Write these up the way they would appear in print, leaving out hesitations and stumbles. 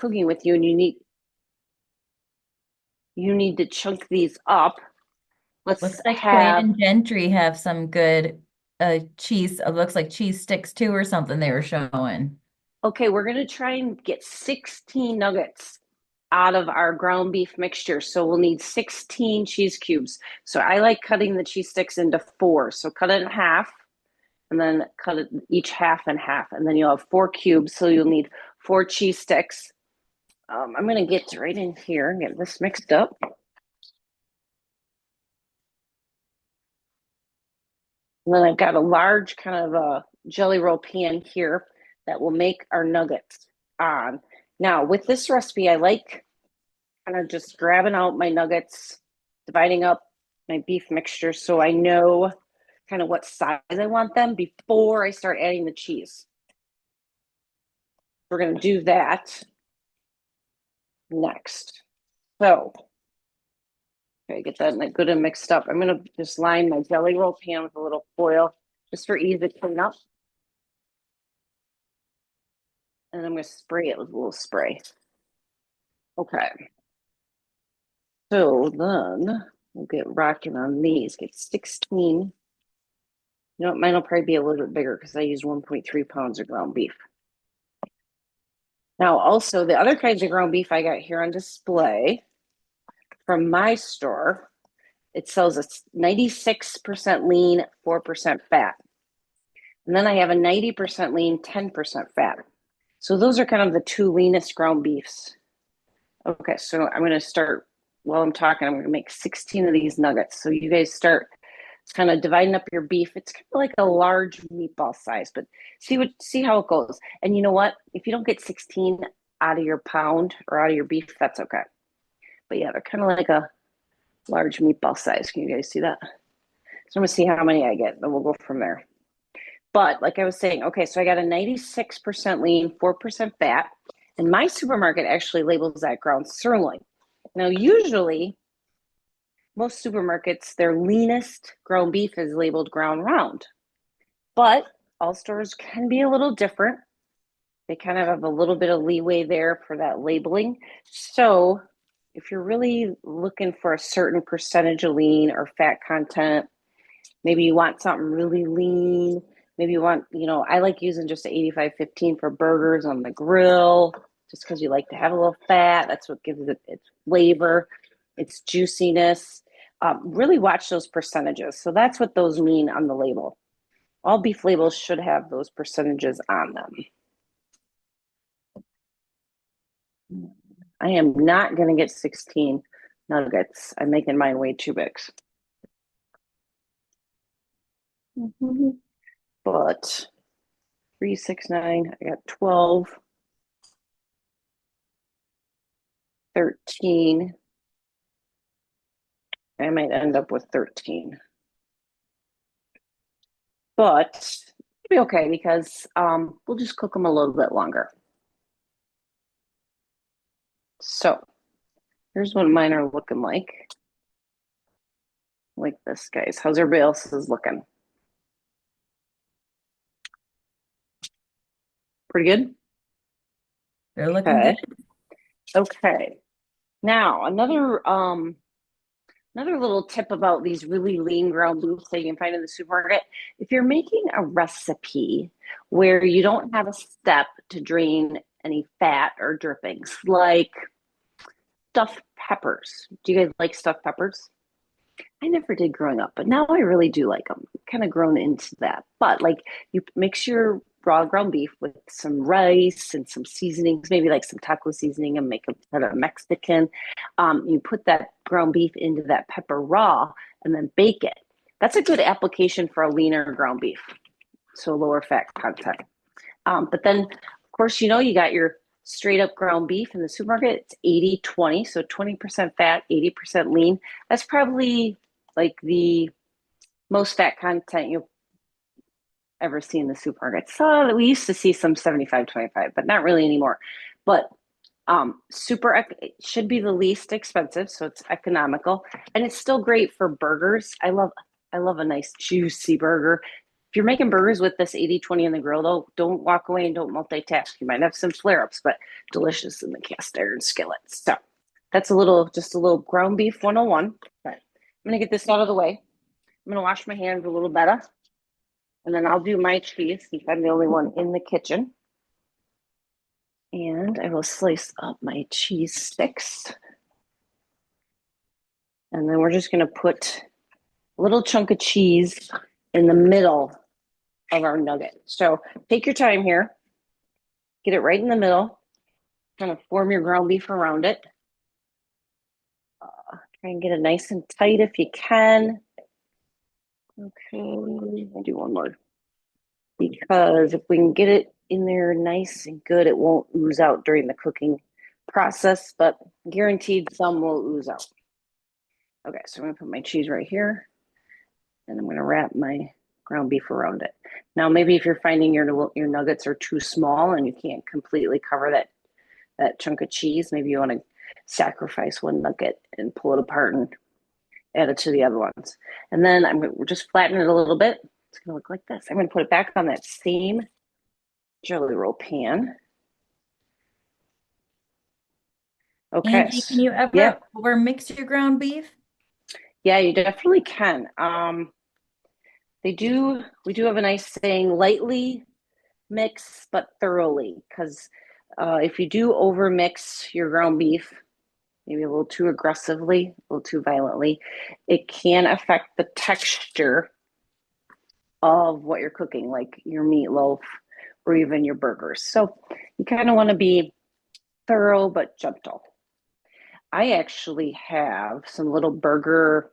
cooking with you and you need to chunk these up. Looks Let's like Queen have and Gentry have some good cheese. It looks like cheese sticks too or something they were showing. Okay, we're gonna try and get 16 nuggets out of our ground beef mixture. So we'll need 16 cheese cubes. So I like cutting the cheese sticks into four. So cut it in half and then cut it each half in half. And then you'll have four cubes. So you'll need four cheese sticks. I'm gonna get right in here and get this mixed up. And then I've got a large kind of a jelly roll pan here that will make our nuggets on. Now, with this recipe, I like kind of just grabbing out my nuggets, dividing up my beef mixture so I know kind of what size I want them before I start adding the cheese. We're going to do that next. So, okay, get that good and mixed up. I'm going to just line my jelly roll pan with a little foil just for ease of cleanup. And I'm going to spray it with a little spray. Okay. So then we'll get rocking on these. Get 16. You know, mine will probably be a little bit bigger because I used 1.3 pounds of ground beef. Now, also, the other kinds of ground beef I got here on display from my store, it sells a 96% lean, 4% fat. And then I have a 90% lean, 10% fat. So those are kind of the two leanest ground beefs. Okay, so I'm going to start while I'm talking. I'm going to make 16 of these nuggets. So you guys start kind of dividing up your beef. It's kind of like a large meatball size, but see how it goes. And you know what? If you don't get 16 out of your pound or out of your beef, that's okay. But yeah, they're kind of like a large meatball size. Can you guys see that? So I'm gonna see how many I get, then we'll go from there. But like I was saying, okay, so I got a 96% lean, 4% fat, and my supermarket actually labels that ground sirloin. Now, usually most supermarkets, their leanest ground beef is labeled ground round, but all stores can be a little different. They kind of have a little bit of leeway there for that labeling. So if you're really looking for a certain percentage of lean or fat content, maybe you want something really lean. Maybe you want, I like using just 85/15 for burgers on the grill, just because you like to have a little fat. That's what gives it its flavor, its juiciness. Really watch those percentages. So that's what those mean on the label. All beef labels should have those percentages on them. I am not going to get 16 nuggets. I'm making mine way too big. Mm-hmm. But 3, 6, 9, I got 12, 13. I might end up with 13. But it'll be okay because we'll just cook them a little bit longer. So here's what mine are looking like this, guys. How's everybody else's looking? Pretty good? They're looking good. Okay. Okay. Now another little tip about these really lean ground beefs that you can find in the supermarket. If you're making a recipe where you don't have a step to drain any fat or drippings, like stuffed peppers. Do you guys like stuffed peppers? I never did growing up, but now I really do like them. Kind of grown into that. But like you mix your raw ground beef with some rice and some seasonings, maybe like some taco seasoning and make a kind of Mexican. You put that ground beef into that pepper raw and then bake it. That's a good application for a leaner ground beef, so lower fat content. But then, of course, you got your straight up ground beef in the supermarket. It's 80/20, so 20% fat, 80% lean. That's probably like the most fat content you'll ever see in the supermarket. So we used to see some 75/25, but not really anymore. But super it should be the least expensive, so it's economical, and it's still great for burgers. I love a nice juicy burger. If you're making burgers with this 80/20 in the grill, though, don't walk away and don't multitask. You might have some flare ups, but delicious in the cast iron skillet. So that's just a little ground beef 101. But I'm going to get this out of the way. I'm going to wash my hands a little better. And then I'll do my cheese since I'm the only one in the kitchen. And I will slice up my cheese sticks. And then we're just going to put a little chunk of cheese in the middle of our nugget. So take your time here. Get it right in the middle. Kind of form your ground beef around it. Try and get it nice and tight if you can. Okay, I'll do one more. Because if we can get it in there nice and good, it won't ooze out during the cooking process, but guaranteed some will ooze out. Okay, so I'm gonna put my cheese right here, and I'm gonna wrap my ground beef around it. Now, maybe if you're finding your nuggets are too small and you can't completely cover that chunk of cheese, maybe you want to sacrifice one nugget and pull it apart and add it to the other ones. And then we're just flatten it a little bit. It's gonna look like this. I'm gonna put it back on that same jelly roll pan. Okay. Angie, can you ever Yep. over mix your ground beef? Yeah, you definitely can. We do have a nice saying, lightly mix but thoroughly, because if you do over mix your ground beef, maybe a little too aggressively, a little too violently, it can affect the texture of what you're cooking, like your meatloaf or even your burgers. So you kind of want to be thorough but gentle. I actually have some little burger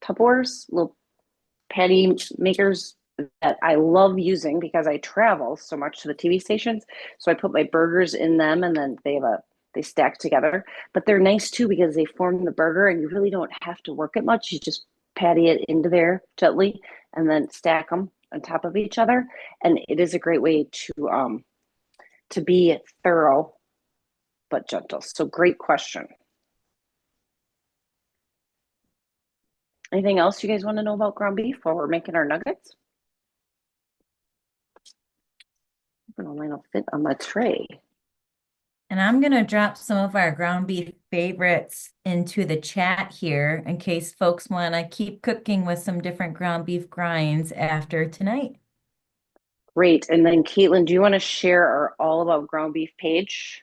Tupperwares, little patty makers that I love using because I travel so much to the TV stations. So I put my burgers in them and then they stack together. But they're nice too because they form the burger and you really don't have to work it much. You just patty it into there gently and then stack them on top of each other. And it is a great way to be thorough but gentle. So great question. Anything else you guys want to know about ground beef while we're making our nuggets? I'm gonna line up fit on my tray. And I'm going to drop some of our ground beef favorites into the chat here in case folks want to keep cooking with some different ground beef grinds after tonight. Great. And then Kaitlyn, do you want to share our All About Ground Beef page?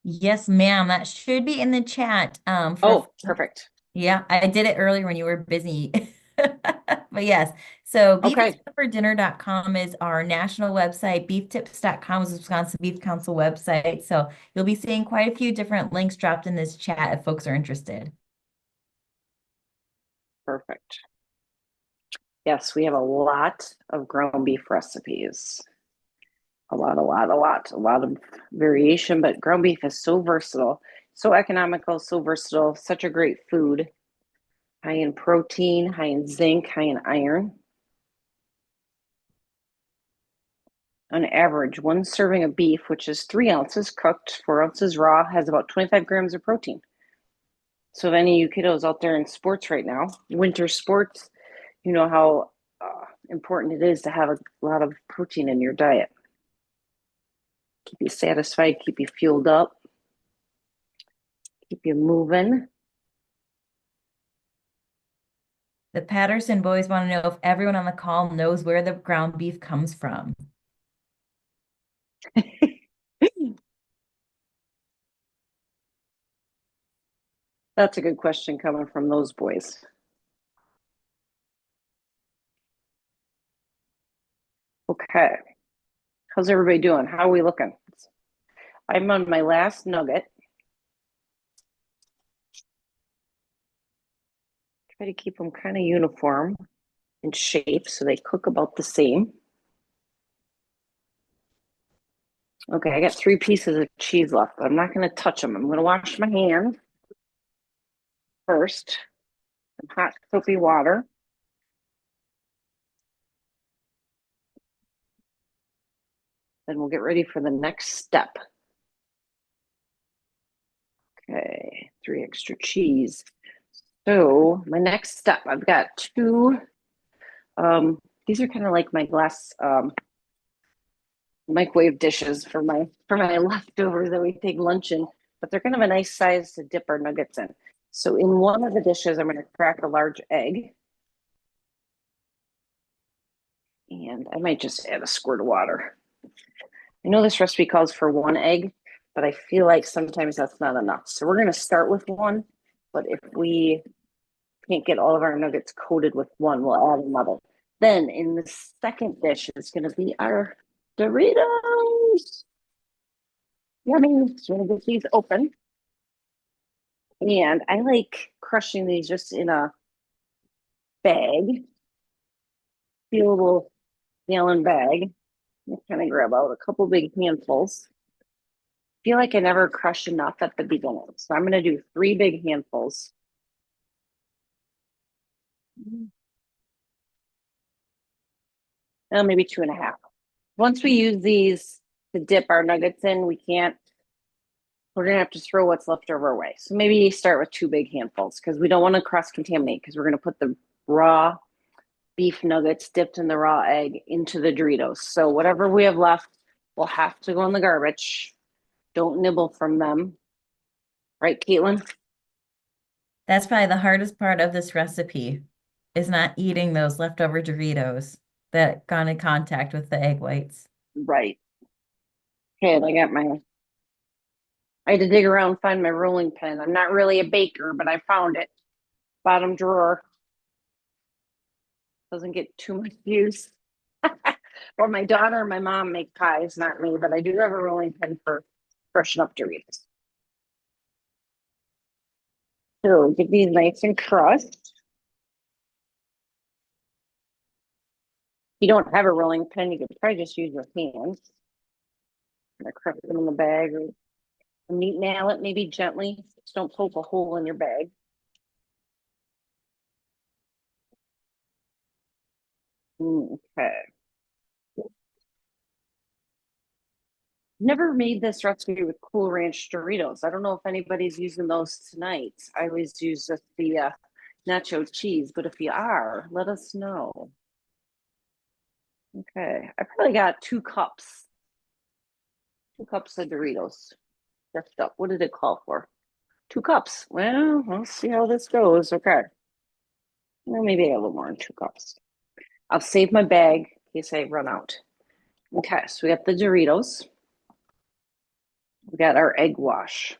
Yes, ma'am. That should be in the chat. Oh, perfect. Yeah, I did it earlier when you were busy. But yes, so Okay, beefisgoodfordinner.com is our national website. Beeftips.com is the Wisconsin Beef Council website. So you'll be seeing quite a few different links dropped in this chat if folks are interested. perfect. Yes, we have a lot of ground beef recipes. A lot of variation, but ground beef is so versatile, so economical, so versatile, such a great food. High in protein, high in zinc, high in iron. On average, one serving of beef, which is 3 ounces cooked, 4 ounces raw, has about 25 grams of protein. So, if any of you kiddos out there in sports right now, winter sports, you know how important it is to have a lot of protein in your diet. Keep you satisfied, keep you fueled up, keep you moving. The Patterson boys want to know if everyone on the call knows where the ground beef comes from. That's a good question coming from those boys. Okay. How's everybody doing? How are we looking? I'm on my last nugget. Try to keep them kind of uniform in shape so they cook about the same. Okay, I got 3 pieces of cheese left, but I'm not going to touch them. I'm going to wash my hands first in hot soapy water. Then we'll get ready for the next step. Okay, 3 extra cheese. So my next step, I've got 2 These are kind of like my glass microwave dishes for my leftovers that we take lunch in, but they're kind of a nice size to dip our nuggets in. So in one of the dishes, I'm going to crack a large egg, and I might just add a squirt of water. I know this recipe calls for one egg, but I feel like sometimes that's not enough. So we're going to start with one, but if we can't get all of our nuggets coated with one, we'll add another. Then in the second dish is going to be our Doritos. Yummy. So we're going to get these open. And I like crushing these just in a bag, be a little gallon bag. Kind of grab out a couple big handfuls. Feel like I never crush enough at the beginning. So I'm going to do three big handfuls. Maybe two and a half. Once we use these to dip our nuggets in, we're going to have to throw what's left over away. So maybe start with two big handfuls because we don't want to cross contaminate because we're going to put the raw beef nuggets dipped in the raw egg into the Doritos. So whatever we have left will have to go in the garbage. Don't nibble from them. Right, Kaitlyn? That's probably the hardest part of this recipe is not eating those leftover Doritos that got in contact with the egg whites. Right. Okay, I had to dig around, find my rolling pin. I'm not really a baker, but I found it. Bottom drawer. Doesn't get too much use. Or my daughter and my mom make pies, not me, but I do have a rolling pin for brushing up Doritos. So get these nice and crushed. If you don't have a rolling pin, you could probably just use your hands. And crush them in the bag or neat nail it maybe gently. Just don't poke a hole in your bag. Okay. Never made this recipe with Cool Ranch Doritos. I don't know if anybody's using those tonight. I always use just the nacho cheese, but if you are, let us know. Okay, I probably got 2 cups of Doritos. Dripped up. What did it call for? 2 cups. Well, we'll see how this goes. Okay. Well, maybe a little more than 2 cups. I'll save my bag in case I run out. Okay, so we got the Doritos. We got our egg wash.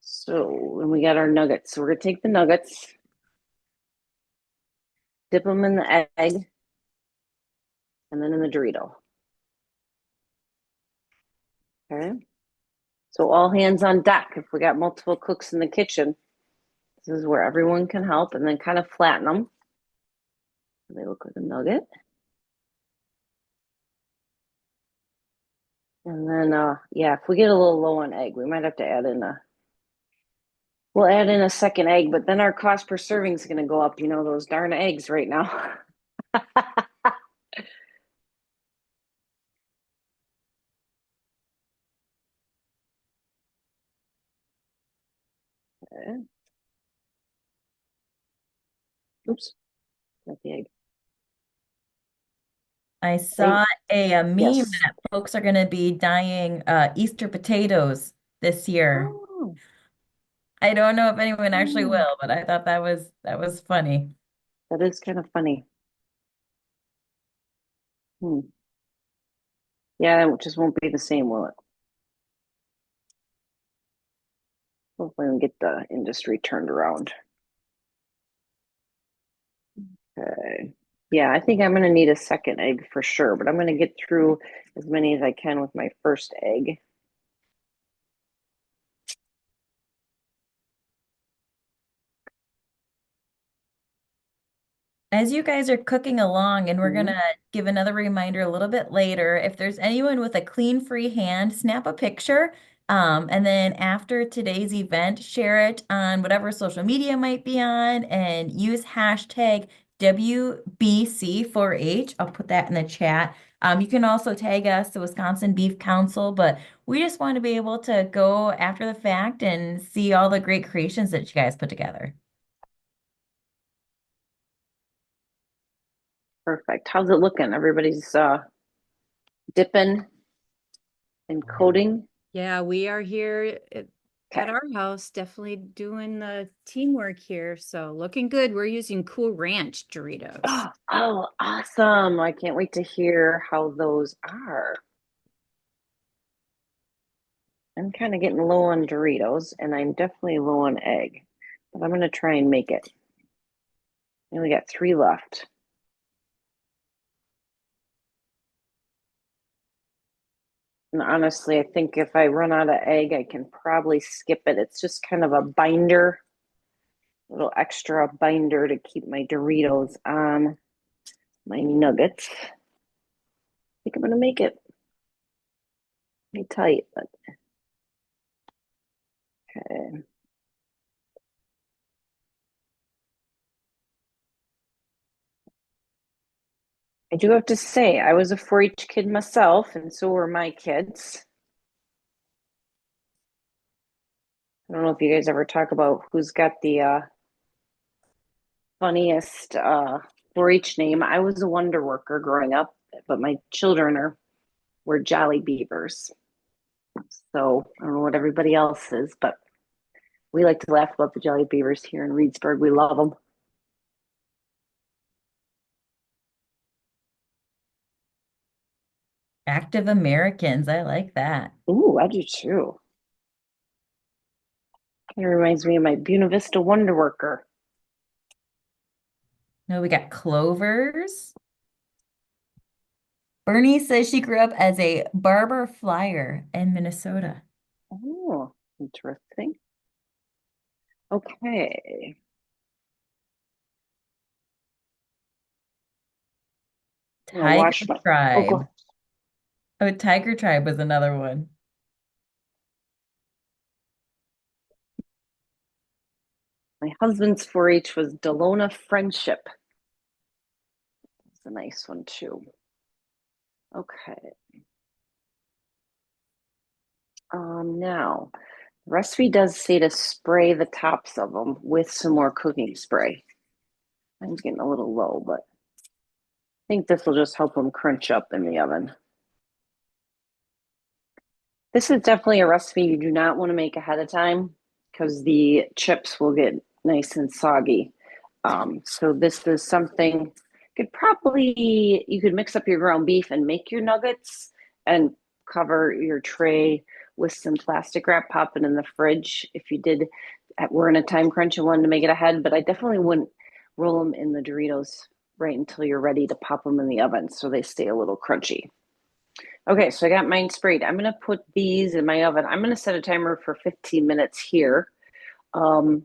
So, and we got our nuggets. So we're gonna take the nuggets, dip them in the egg, and then in the Dorito. Okay. So all hands on deck. If we got multiple cooks in the kitchen, this is where everyone can help, and then kind of flatten them. They look like a nugget. And then, yeah, if we get a little low on egg, we might have to we'll add in a second egg, but then our cost per serving is going to go up, those darn eggs right now. Okay. Oops, not the egg. I Egg. saw a meme Yes. that folks are going to be dyeing Easter potatoes this year. Oh, I don't know if anyone actually hmm. will, but I thought that was funny. That is kind of funny. Hmm. Yeah, it just won't be the same, will it? Hopefully, we get the industry turned around. Okay. Yeah, I think I'm going to need a second egg for sure, but I'm going to get through as many as I can with my first egg. As you guys are cooking along, and we're Mhm. gonna give another reminder a little bit later, if there's anyone with a clean, free hand, snap a picture. And then after today's event, share it on whatever social media might be on and use hashtag WBC4H. I'll put that in the chat. You can also tag us, the Wisconsin Beef Council, but we just want to be able to go after the fact and see all the great creations that you guys put together. Perfect. How's it looking? Everybody's dipping and coating. Yeah, we are here at Okay. our house, definitely doing the teamwork here. So looking good. We're using Cool Ranch Doritos. Oh, awesome. I can't wait to hear how those are. I'm kind of getting low on Doritos, and I'm definitely low on egg, but I'm going to try and make it. I only got three left. And honestly, I think if I run out of egg, I can probably skip it. It's just kind of a binder, a little extra binder to keep my Doritos on my nuggets. I think I'm going to make it. Be tight, but okay. I do have to say, I was a 4-H kid myself, and so were my kids. I don't know if you guys ever talk about who's got the funniest 4-H name. I was a wonder worker growing up, but my children were Jolly Beavers. So I don't know what everybody else is, but we like to laugh about the Jolly Beavers here in Reedsburg. We love them. Active Americans. I like that. Ooh, I do too. It reminds me of my Buena Vista Wonder Worker. No, we got clovers. Bernie says she grew up as a barber flyer in Minnesota. Oh, interesting. Okay. I'm gonna Tiger wash my. Oh, Tribe. go. Oh, Tiger Tribe was another one. My husband's 4-H was Delona Friendship. It's a nice one too. Okay. Now the recipe does say to spray the tops of them with some more cooking spray. Mine's getting a little low, but I think this will just help them crunch up in the oven. This is definitely a recipe you do not want to make ahead of time because the chips will get nice and soggy. So this is something you could mix up your ground beef and make your nuggets and cover your tray with some plastic wrap, pop it in the fridge if you did. We're in a time crunch and wanted to make it ahead, but I definitely wouldn't roll them in the Doritos right until you're ready to pop them in the oven so they stay a little crunchy. Okay, so I got mine sprayed. I'm gonna put these in my oven. I'm gonna set a timer for 15 minutes here. Um,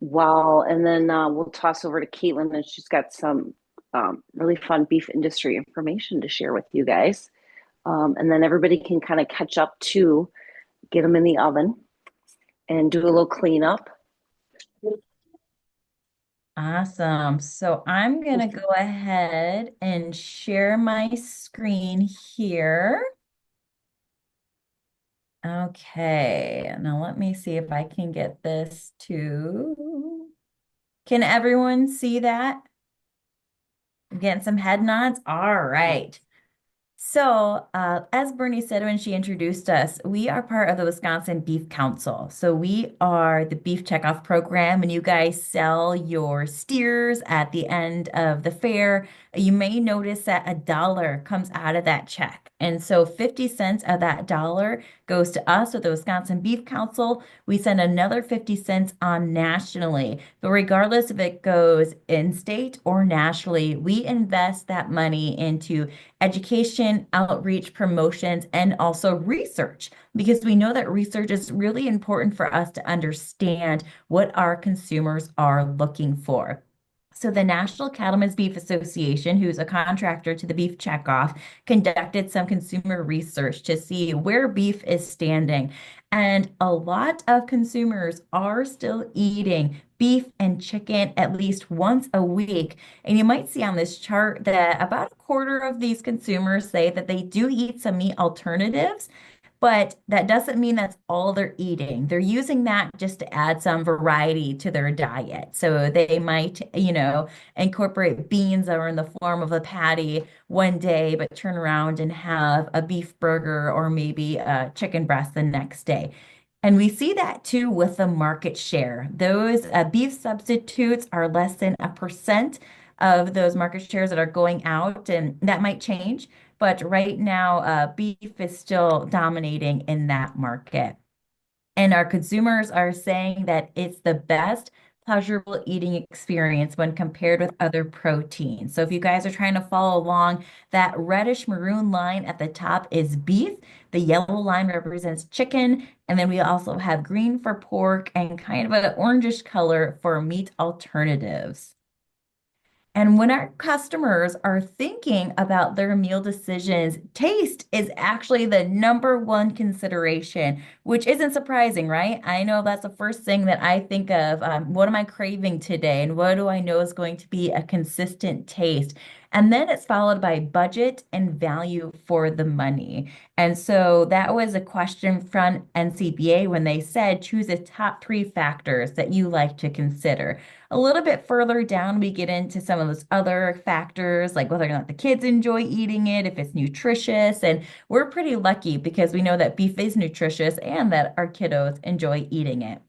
and then we'll toss over to Kaitlyn, and she's got some really fun beef industry information to share with you guys. And then everybody can kind of catch up to get them in the oven and do a little cleanup. Awesome. So I'm going to go ahead and share my screen here. Okay, now let me see if I can get this to. Can everyone see that? I'm getting some head nods. All right. So, as Bernie said when she introduced us, we are part of the Wisconsin Beef Council. So, we are the beef checkoff program, and you guys sell your steers at the end of the fair. You may notice that a dollar comes out of that check. And so, 50 cents of that dollar goes to us or the Wisconsin Beef Council. We send another 50 cents on nationally. But regardless if it goes in state or nationally, we invest that money into education, outreach, promotions, and also research, because we know that research is really important for us to understand what our consumers are looking for. So the National Cattlemen's Beef Association, who's a contractor to the Beef Checkoff, conducted some consumer research to see where beef is standing. And a lot of consumers are still eating beef and chicken at least once a week. And you might see on this chart that about a quarter of these consumers say that they do eat some meat alternatives, But that doesn't mean that's all they're eating. They're using that just to add some variety to their diet. So they might, incorporate beans that are in the form of a patty one day, but turn around and have a beef burger or maybe a chicken breast the next day. And we see that too with the market share. Those beef substitutes are less than 1% of those market shares that are going out, and that might change. But right now, beef is still dominating in that market. And our consumers are saying that it's the best pleasurable eating experience when compared with other proteins. So if you guys are trying to follow along, that reddish maroon line at the top is beef. The yellow line represents chicken. And then we also have green for pork and kind of an orangish color for meat alternatives. And when our customers are thinking about their meal decisions, taste is actually the number one consideration, which isn't surprising, right? I know that's the first thing that I think of. What am I craving today? And what do I know is going to be a consistent taste? And then it's followed by budget and value for the money. And so that was a question from NCBA when they said choose the top three factors that you like to consider. A little bit further down, we get into some of those other factors, like whether or not the kids enjoy eating it, if it's nutritious. And we're pretty lucky because we know that beef is nutritious and that our kiddos enjoy eating it.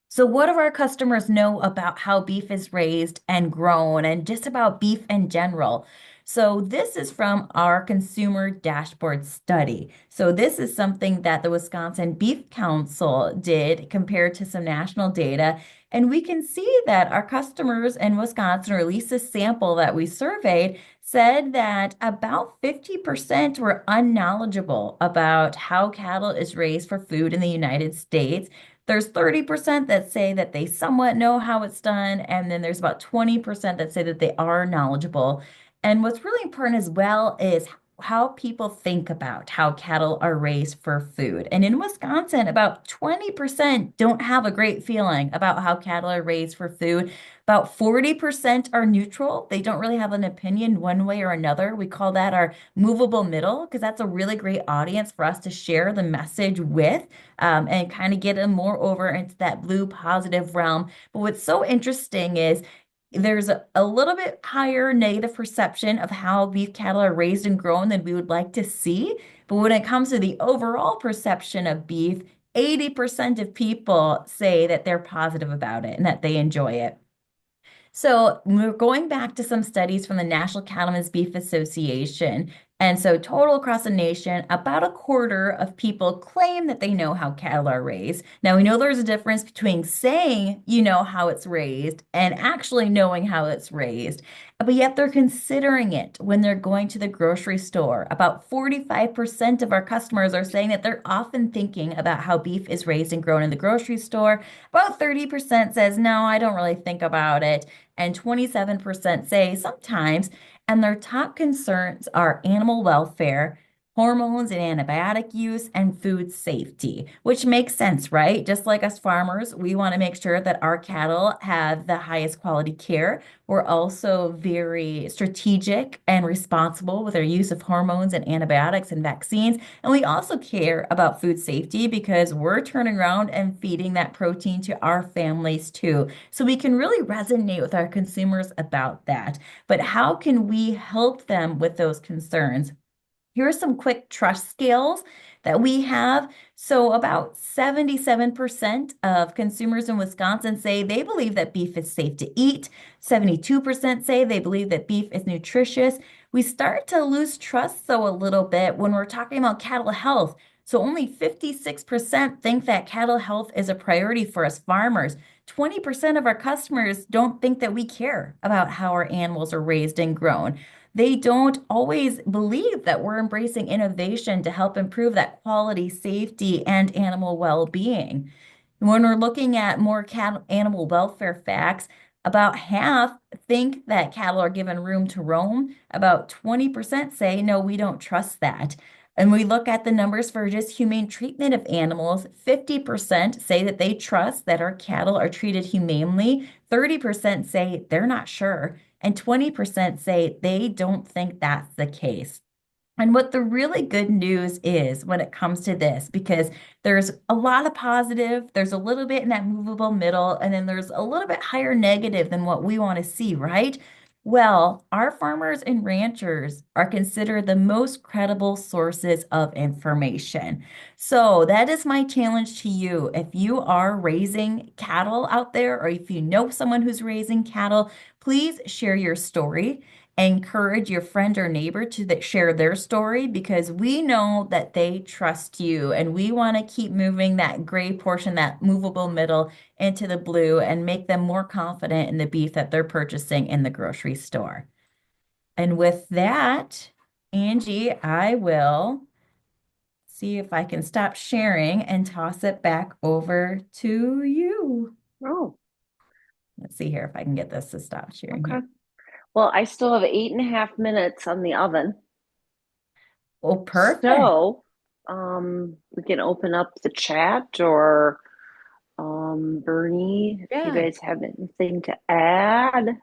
So, what do our customers know about how beef is raised and grown and just about beef in general? So, this is from our consumer dashboard study. So, this is something that the Wisconsin Beef Council did compared to some national data. And we can see that our customers in Wisconsin, or at least a sample that we surveyed, said that about 50% were unknowledgeable about how cattle is raised for food in the United States. There's 30% that say that they somewhat know how it's done, and then there's about 20% that say that they are knowledgeable. And what's really important as well is how people think about how cattle are raised for food. And in Wisconsin, about 20% don't have a great feeling about how cattle are raised for food. About 40% are neutral. They don't really have an opinion one way or another. We call that our movable middle because that's a really great audience for us to share the message with, and kind of get them more over into that blue positive realm. But what's so interesting is there's a little bit higher negative perception of how beef cattle are raised and grown than we would like to see. But when it comes to the overall perception of beef, 80% of people say that they're positive about it and that they enjoy it. So we're going back to some studies from the National Cattlemen's Beef Association. And so total across the nation, about a quarter of people claim that they know how cattle are raised. Now we know there's a difference between saying you know how it's raised and actually knowing how it's raised. But yet they're considering it when they're going to the grocery store. About 45% of our customers are saying that they're often thinking about how beef is raised and grown in the grocery store. About 30% says, no, I don't really think about it. And 27% say sometimes. And their top concerns are animal welfare, hormones and antibiotic use, and food safety, which makes sense, right? Just like us farmers, we want to make sure that our cattle have the highest quality care. We're also very strategic and responsible with our use of hormones and antibiotics and vaccines. And we also care about food safety because we're turning around and feeding that protein to our families too. So we can really resonate with our consumers about that. But how can we help them with those concerns? Here are some quick trust scales that we have. So, about 77% of consumers in Wisconsin say they believe that beef is safe to eat. 72% say they believe that beef is nutritious. We start to lose trust, though, a little bit when we're talking about cattle health. So, only 56% think that cattle health is a priority for us farmers. 20% of our customers don't think that we care about how our animals are raised and grown. They don't always believe that we're embracing innovation to help improve that quality, safety, and animal well-being. When we're looking at more cattle animal welfare facts, about half think that cattle are given room to roam. About 20% say, no, we don't trust that. And we look at the numbers for just humane treatment of animals. 50% say that they trust that our cattle are treated humanely. 30% say they're not sure. And 20% say they don't think that's the case. And what the really good news is when it comes to this, because there's a lot of positive, there's a little bit in that movable middle, and then there's a little bit higher negative than what we want to see, right? Well, our farmers and ranchers are considered the most credible sources of information. So that is my challenge to you. If you are raising cattle out there, or if you know someone who's raising cattle, please share your story. Encourage your friend or neighbor to share their story because we know that they trust you and we want to keep moving that gray portion, that movable middle into the blue and make them more confident in the beef that they're purchasing in the grocery store. And with that, Angie, I will see if I can stop sharing and toss it back over to you. Oh, Let's see here if I can get this to stop sharing okay. here. Well, I still have 8.5 minutes on the oven. Oh, perfect. So, we can open up the chat or Bernie, if you Yeah. guys have anything to add.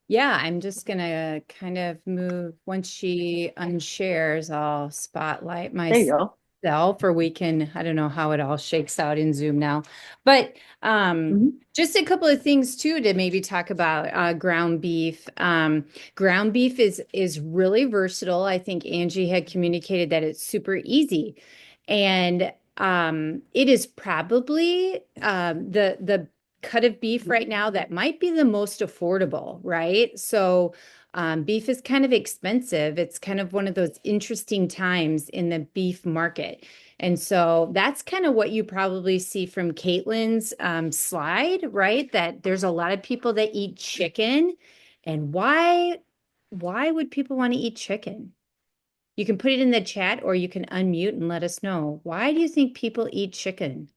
Yeah, I'm just gonna kind of move once she unshares, I'll spotlight There you go. myself, or we can, I don't know how it all shakes out in Zoom now. But Mhm. just a couple of things too to maybe talk about ground beef. Ground beef is really versatile. I think Angie had communicated that it's super easy. And it is probably the cut of beef right now that might be the most affordable, right? So beef is kind of expensive. It's kind of one of those interesting times in the beef market. And so that's kind of what you probably see from Kaitlyn's slide, right? That there's a lot of people that eat chicken. And why would people want to eat chicken? You can put it in the chat or you can unmute and let us know. Why do you think people eat chicken?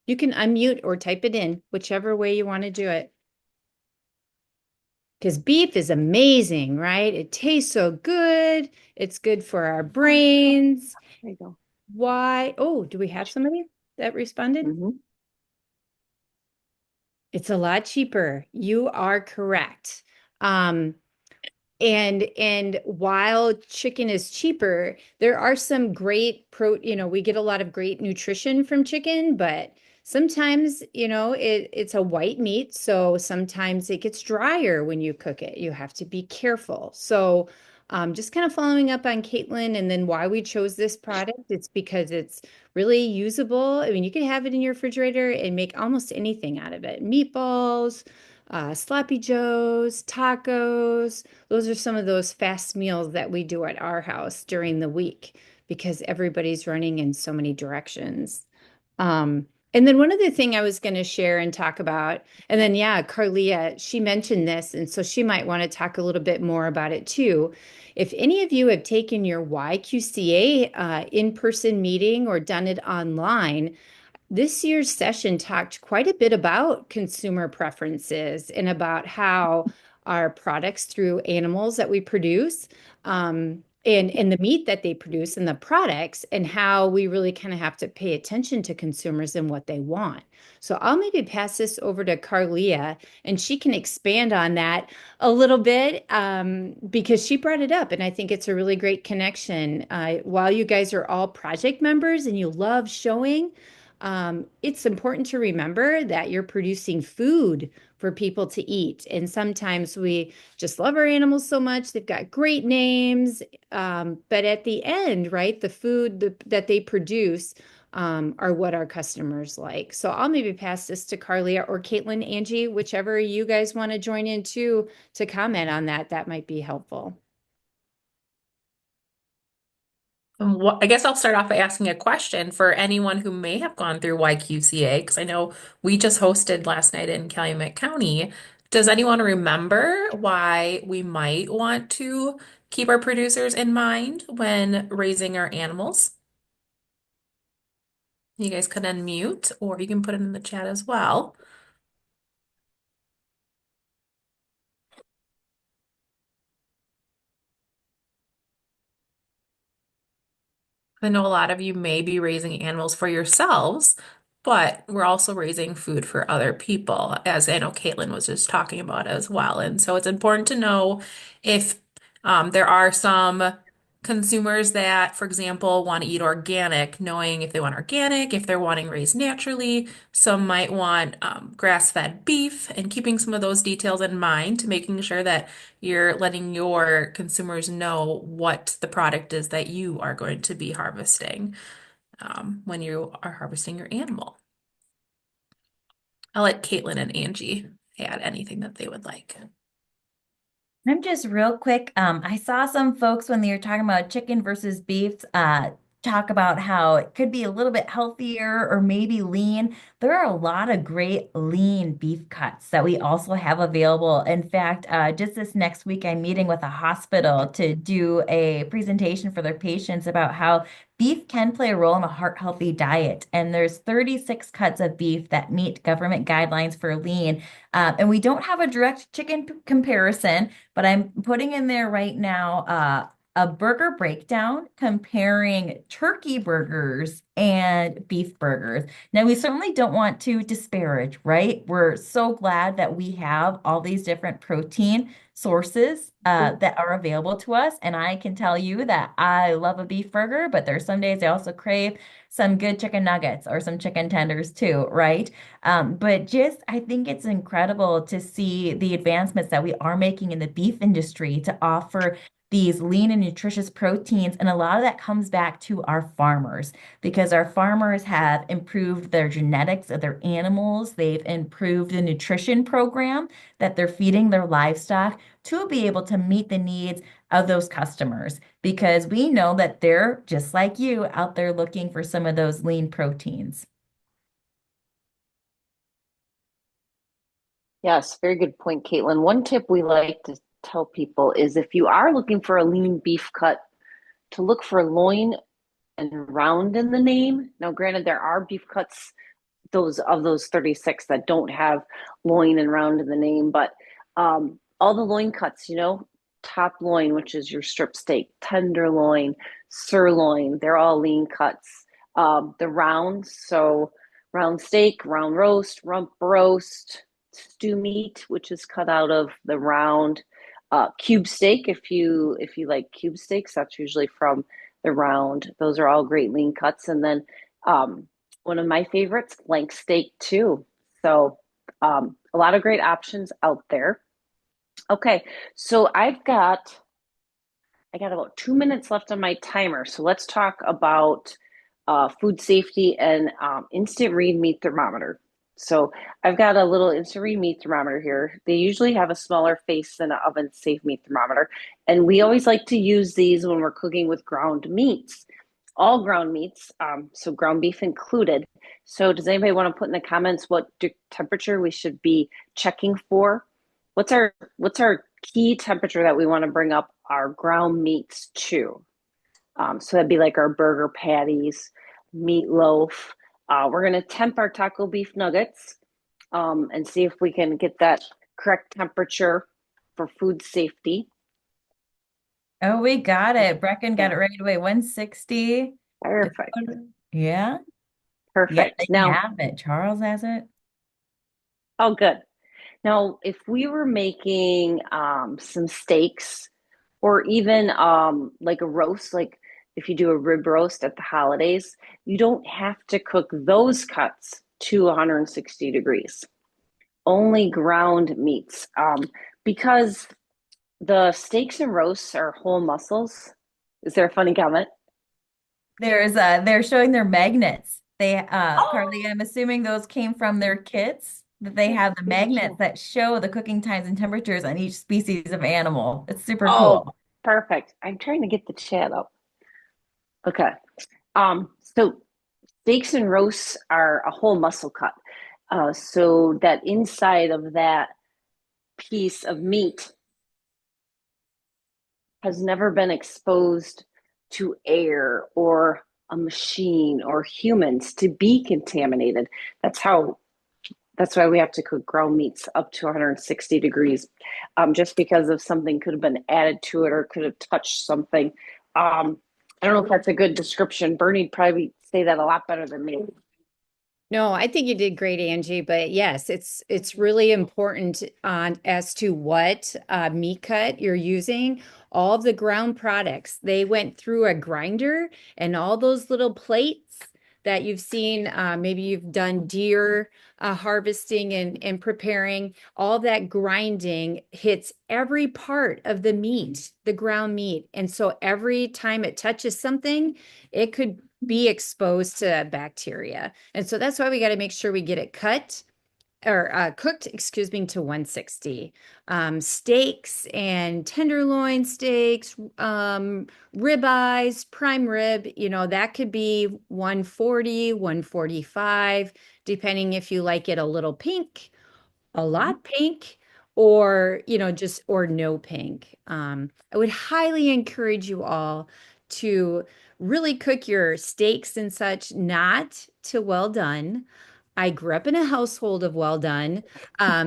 You can unmute or type it in, whichever way you want to do it. Because beef is amazing, right? It tastes so good. It's good for our brains. There you go. Why? Oh, do we have somebody that responded? Hmm. It's a lot cheaper. You are correct. Um, and while chicken is cheaper, there are some great we get a lot of great nutrition from chicken, but sometimes, it's a white meat, so sometimes it gets drier when you cook it. You have to be careful. So, just kind of following up on Kaitlyn and then why we chose this product, it's because it's really usable. I mean, you can have it in your refrigerator and make almost anything out of it. Meatballs, sloppy joes, tacos. Those are some of those fast meals that we do at our house during the week because everybody's running in so many directions. And then one other thing I was going to share and talk about, and then yeah, Carlia, she mentioned this, and so she might want to talk a little bit more about it too. If any of you have taken your YQCA in-person meeting or done it online, this year's session talked quite a bit about consumer preferences and about how our products through animals that we produce, and the meat that they produce and the products, and how we really kind of have to pay attention to consumers and what they want. So I'll maybe pass this over to Carlia and she can expand on that a little bit, because she brought it up and I think it's a really great connection. While you guys are all project members and you love showing, it's important to remember that you're producing food for people to eat. And sometimes we just love our animals so much. They've got great names. But at the end, right, the food that they produce are what our customers like. So I'll maybe pass this to Carlia or Kaitlyn, Angie, whichever you guys want to join in to comment on that. That might be helpful. I guess I'll start off by asking a question for anyone who may have gone through YQCA, because I know we just hosted last night in Calumet County. Does anyone remember why we might want to keep our producers in mind when raising our animals? You guys could unmute, or you can put it in the chat as well. I know a lot of you may be raising animals for yourselves, but we're also raising food for other people, as I know Kaitlyn was just talking about as well. And so it's important to know if there are some consumers that, for example, want to eat organic, knowing if they want organic, if they're wanting raised naturally. Some might want grass-fed beef, and keeping some of those details in mind to making sure that you're letting your consumers know what the product is that you are going to be harvesting when you are harvesting your animal. I'll let Kaitlyn and Angie add anything that they would like. I'm just real quick. I saw some folks when they were talking about chicken versus beef, talk about how it could be a little bit healthier or maybe lean. There are a lot of great lean beef cuts that we also have available. In fact, just this next week, I'm meeting with a hospital to do a presentation for their patients about how beef can play a role in a heart healthy diet. And there's 36 cuts of beef that meet government guidelines for lean. And we don't have a direct chicken comparison, but I'm putting in there right now a burger breakdown comparing turkey burgers and beef burgers. Now, we certainly don't want to disparage, right? We're so glad that we have all these different protein sources that are available to us. And I can tell you that I love a beef burger, but there's some days I also crave some good chicken nuggets or some chicken tenders too, right? But just, I think it's incredible to see the advancements that we are making in the beef industry to offer these lean and nutritious proteins. And a lot of that comes back to our farmers because our farmers have improved their genetics of their animals. They've improved the nutrition program that they're feeding their livestock to be able to meet the needs of those customers because we know that they're just like you out there looking for some of those lean proteins. Yes, very good point, Caitlin. One tip we like to tell people is if you are looking for a lean beef cut, to look for loin and round in the name. Now, granted, there are beef cuts, those 36 that don't have loin and round in the name, but all the loin cuts, top loin, which is your strip steak, tenderloin, sirloin, they're all lean cuts. The rounds, so round steak, round roast, rump roast, stew meat, which is cut out of the round. Cube steak, if you like cube steaks, that's usually from the round. Those are all great lean cuts. And then one of my favorites, flank steak too. So a lot of great options out there. Okay, so I got about 2 minutes left on my timer. So let's talk about food safety and instant read meat thermometer. So I've got a little instant read meat thermometer here. They usually have a smaller face than an oven safe meat thermometer. And we always like to use these when we're cooking with ground meats, all ground meats, so ground beef included. So does anybody want to put in the comments what temperature we should be checking for? What's our key temperature that we want to bring up our ground meats to? So that'd be like our burger patties, meatloaf. We're going to temp our taco beef nuggets and see if we can get that correct temperature for food safety. Oh, we got it. Brecken got Yeah, it right away. 160. perfect. Yeah. Yeah, Perfect. they Now, have it. Charles has it. oh, good. Now, if we were making some steaks or even like a roast, like if you do a rib roast at the holidays, you don't have to cook those cuts to 160 degrees. Only ground meats, because the steaks and roasts are whole muscles. Is there a funny comment? They're showing their magnets. They Carly, Oh, I'm assuming those came from their kits, that they yes, have the very magnets true. that show the cooking times and temperatures on each species of animal. It's super Oh, cool. perfect. I'm trying to get the chat up. Okay. So steaks and roasts are a whole muscle cut. So that inside of that piece of meat has never been exposed to air or a machine or humans to be contaminated. That's how that's why we have to cook ground meats up to 160 degrees, just because of something could have been added to it or could have touched something. I don't know if that's a good description. Bernie'd probably say that a lot better than me. No, I think you did great, Angie. But yes, it's really important on as to what meat cut you're using. All of the ground products, they went through a grinder, and all those little plates that you've seen, maybe you've done deer harvesting and preparing, all that grinding hits every part of the meat, the ground meat. And so every time it touches something, it could be exposed to bacteria. And so that's why we got to make sure we get it cut or cooked, excuse me, to 160. Steaks and tenderloin steaks, ribeyes, prime rib, that could be 140, 145, depending if you like it a little pink, a lot pink, or just or no pink. I would highly encourage you all to really cook your steaks and such not to well done. I grew up in a household of well done,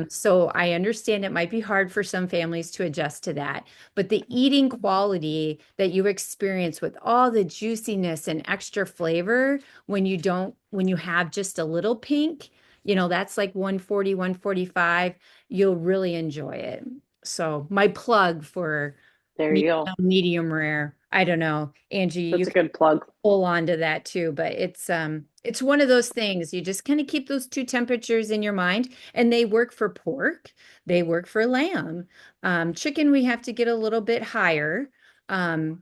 so I understand it might be hard for some families to adjust to that. But the eating quality that you experience with all the juiciness and extra flavor when you have just a little pink, that's like 140, 145, you'll really enjoy it. So my plug for There you go. medium rare. I don't know, Angie, you That's a good plug. pull on to that too, but it's one of those things. You just kind of keep those two temperatures in your mind, and they work for pork, they work for lamb. Chicken, we have to get a little bit higher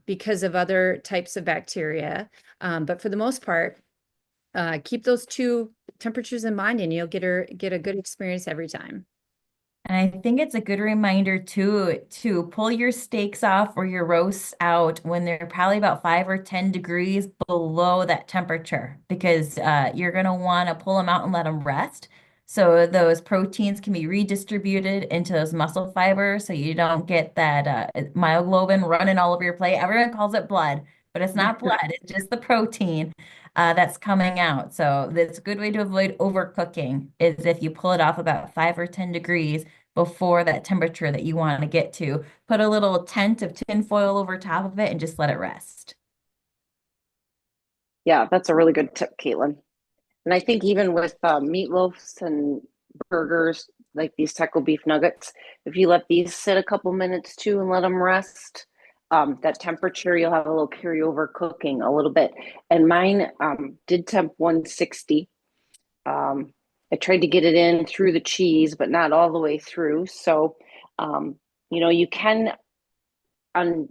because of other types of bacteria. But for the most part, keep those two temperatures in mind, and you'll get a good experience every time. And I think it's a good reminder too to pull your steaks off or your roasts out when they're probably about 5 or 10 degrees below that temperature, because you're going to want to pull them out and let them rest. So those proteins can be redistributed into those muscle fibers so you don't get that myoglobin running all over your plate. Everyone calls it blood, but it's not blood, it's just the protein that's coming out. So that's a good way to avoid overcooking is if you pull it off about 5 or 10 degrees before that temperature that you want to get to. Put a little tent of tin foil over top of it and just let it rest. Yeah, that's a really good tip, Caitlin. And I think even with meatloafs and burgers, like these taco beef nuggets, if you let these sit a couple minutes too and let them rest, that temperature, you'll have a little carryover cooking a little bit. And mine did temp 160. I tried to get it in through the cheese, but not all the way through. So, you can on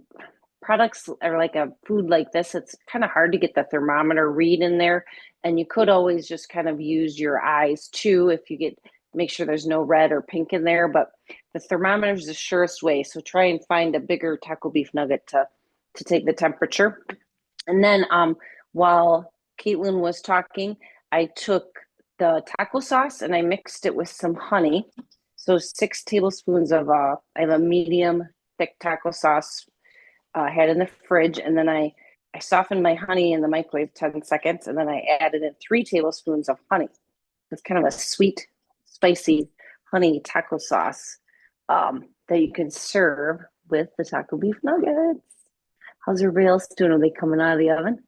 products or like a food like this, it's kind of hard to get the thermometer read in there. And you could always just kind of use your eyes too if you make sure there's no red or pink in there. But the thermometer is the surest way. So try and find a bigger taco beef nugget to take the temperature. And then while Kaitlyn was talking, I took the taco sauce and I mixed it with some honey. So 6 tablespoons of I have a medium thick taco sauce had in the fridge, and then I softened my honey in the microwave 10 seconds, and then I added in 3 tablespoons of honey. It's kind of a sweet, spicy honey taco sauce that you can serve with the taco beef nuggets. How's everybody else doing? Are they coming out of the oven?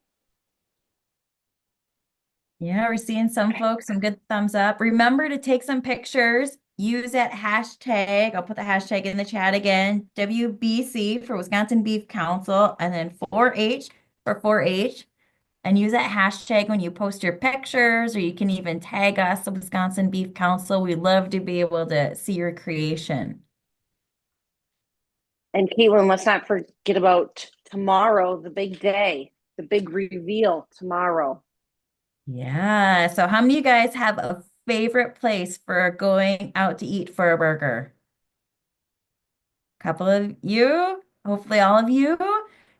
Yeah, we're seeing some folks, some good thumbs up. Remember to take some pictures. Use that hashtag. I'll put the hashtag in the chat again. WBC for Wisconsin Beef Council, and then 4-H for 4-H. And use that hashtag when you post your pictures, or you can even tag us, the Wisconsin Beef Council. We'd love to be able to see your creation. And Kaitlyn, let's not forget about tomorrow, the big day, the big reveal tomorrow. Yeah. So how many of you guys have a favorite place for going out to eat for a burger? Couple of you, hopefully all of you.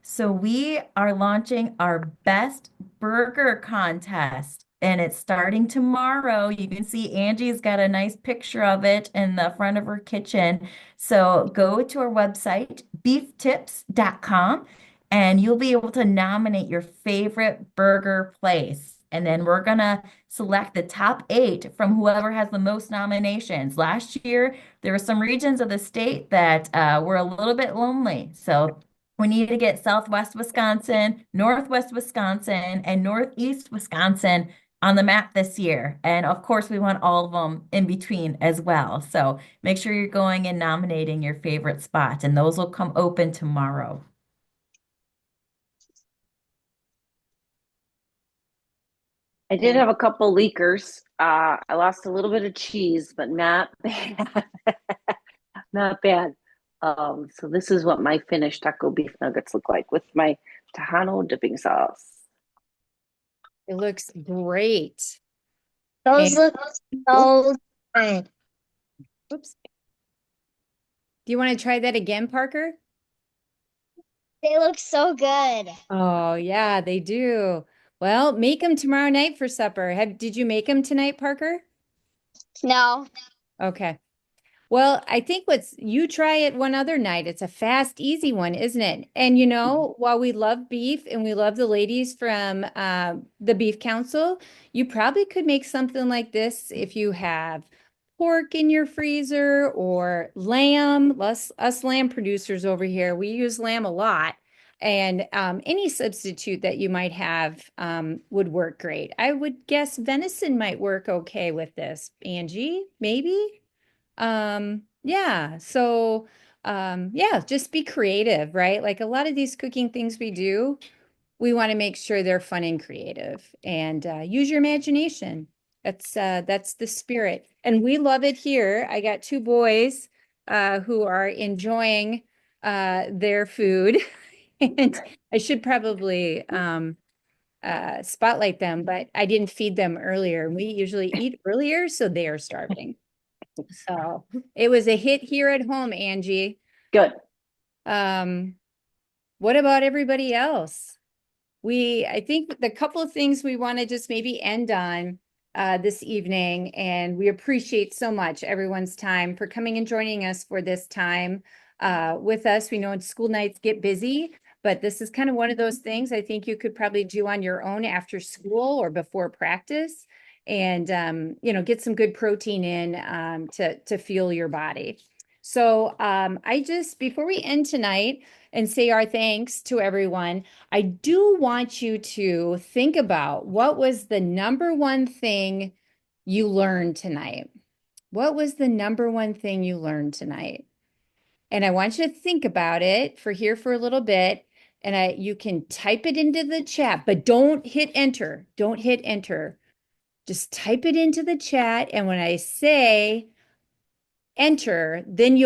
So we are launching our best burger contest, and it's starting tomorrow. You can see Angie's got a nice picture of it in the front of her kitchen. So go to our website, beeftips.com, and you'll be able to nominate your favorite burger place. And then we're going to select the top 8 from whoever has the most nominations. Last year, there were some regions of the state that were a little bit lonely. So we need to get Southwest Wisconsin, Northwest Wisconsin, and Northeast Wisconsin on the map this year. And of course, we want all of them in between as well. So make sure you're going and nominating your favorite spot, and those will come open tomorrow. I did have a couple leakers. I lost a little bit of cheese, but not bad. Not bad. So this is what my finished taco beef nuggets look like with my Tejano dipping sauce. It looks great. Those And, look so good. oops. Do you want to try that again, Parker? They look so good. Oh, yeah, they do. Well, make them tomorrow night for supper. Did you make them tonight, Parker? No. Okay. Well, I think you try it one other night. It's a fast, easy one, isn't it? And while we love beef and we love the ladies from the Beef Council, you probably could make something like this if you have pork in your freezer or lamb. Us lamb producers over here, we use lamb a lot. And any substitute that you might have would work great. I would guess venison might work okay with this. Angie, maybe? Yeah. So, yeah, just be creative, right? Like a lot of these cooking things we do, we want to make sure they're fun and creative and use your imagination. That's the spirit. And we love it here. I got two boys who are enjoying their food. And I should probably spotlight them, but I didn't feed them earlier. We usually eat earlier, so they are starving. So it was a hit here at home, Angie. Good. What about everybody else? I think the couple of things we want to just maybe end on this evening, and we appreciate so much everyone's time for coming and joining us for this time with us. We know school nights get busy, but this is kind of one of those things I think you could probably do on your own after school or before practice, and get some good protein in to fuel your body. So before we end tonight and say our thanks to everyone, I do want you to think about what was the number one thing you learned tonight. What was the number one thing you learned tonight? And I want you to think about it for a little bit, and you can type it into the chat, but don't hit enter. Don't hit enter. Just type it into the chat, and when I say enter, then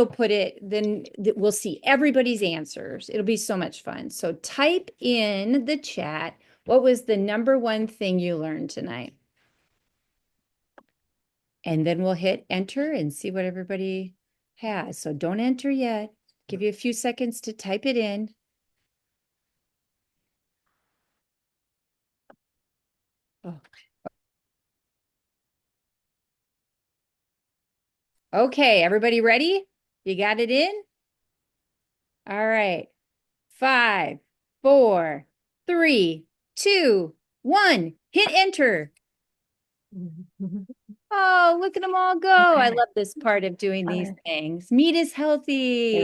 we'll see everybody's answers. It'll be so much fun. So type in the chat, what was the number one thing you learned tonight? And then we'll hit enter and see what everybody has. So don't enter yet. Give you a few seconds to type it in. Oh. Okay, everybody ready? You got it in? All right. 5, 4, 3, 2, 1. Hit enter. Oh, look at them all go. I love this part of doing these things. Meat is healthy.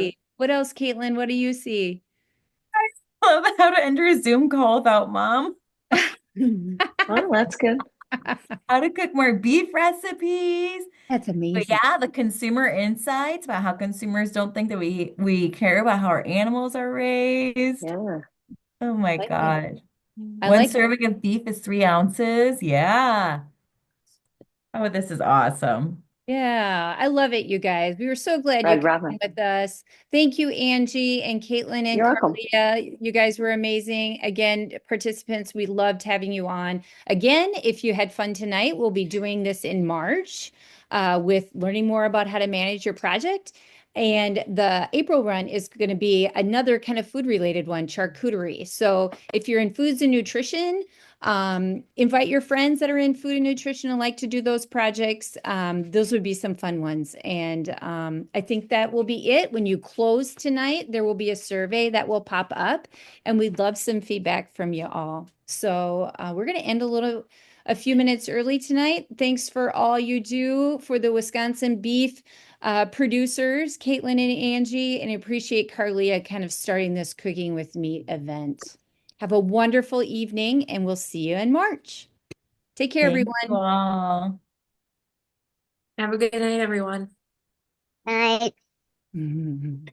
Yeah. What else, Kaitlyn? What do you see? Love how to enter a Zoom call without mom. Well, that's good. How to cook more beef recipes. That's But amazing. yeah, the consumer insights about how consumers don't think that we care about how our animals are raised. Yeah. Oh my I like it. God. I One like it. serving of beef is 3 ounces. Yeah. Oh, this is awesome. Yeah, I love it, you guys. We were so glad you I'd came rather. with us. Thank you, Angie and Kaitlyn and You're welcome. Carlia. You guys were amazing. Again, participants, we loved having you on. Again, if you had fun tonight, we'll be doing this in March with learning more about how to manage your project. And the April run is going to be another kind of food related one, charcuterie. So if you're in foods and nutrition, invite your friends that are in food and nutrition and like to do those projects. Those would be some fun ones. And I think that will be it. When you close tonight, there will be a survey that will pop up, and we'd love some feedback from you all. So we're going to end a few minutes early tonight. Thanks for all you do for the Wisconsin beef producers, Kaitlyn and Angie, and I appreciate Carlia kind of starting this Cooking with Meat event. Have a wonderful evening, and we'll see you in March. Take care, Thank you everyone. all. Have a good night, everyone. All right. Mhm.